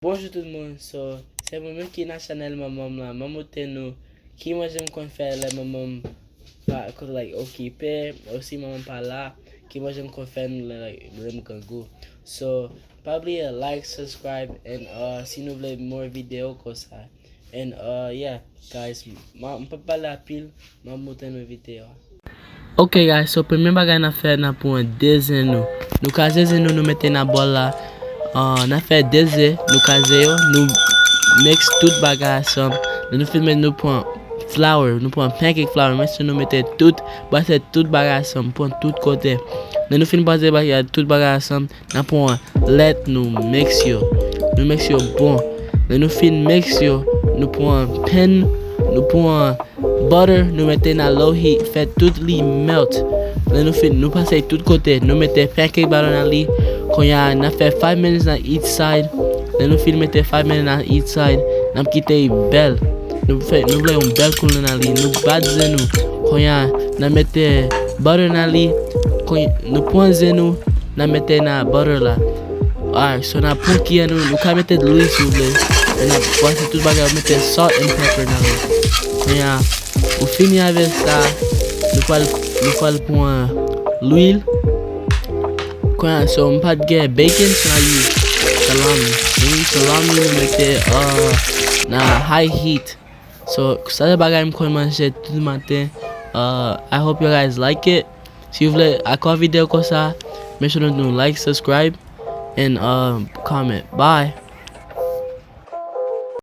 Bonjour tout le monde, c'est moi-même qui est dans la channel maman là, maman nous qui moi j'aime qu'on fait les maman pas like occupé, aussi maman pas là, qui moi j'aime qu'on fait like les go. So pas oublier like, subscribe and si nous voulez more vidéos comme ça. And yeah, guys, on peut pas la pile, maman nos vidéos. Ok guys, so premier bagay na fè na pou an deze nou. Nou kaze ze nou mette na bol la. Na fè deze, nou kaze yo, nou mix tout bagay asam. Nou filme nou pon flour, nou pon pancake flour, men se nou mette tout, base tout bagay asam, pon tout kote. Nou film base bagay tout bagay asam, na pon let nou mix yo. Nou mix yo bon. Nou film mix yo, nou pon pen, nou pon butter, nous mettons dans low heat, fait tout li melt. Là nous passer tout côté, nous mettons pancake butter dans li. Quand y a fait 5 minutes on each side, là nous mettons 5 minutes on each side, nous quitter belle. Nous voulons une belle couleur dans li, nous battre nous. Quand y a mettons butter dans li, nous poinzer nous mettons dans butter là. Alright, so na pour qui nous quand mettre de l'huile s'il vous plaît. Et na passer tout bagage, mettez salt and pepper dans li. Quand y a ou fini avec ça, nous parlons pour l'huile. Quand on pas de bacon, on use salami. We use salami nous mettez na high heat. So ça c'est bagay qu'on mange tout le matin. I hope you guys like it. Si vous voulez encore vidéo comme ça, make sure to like, subscribe and comment. Bye.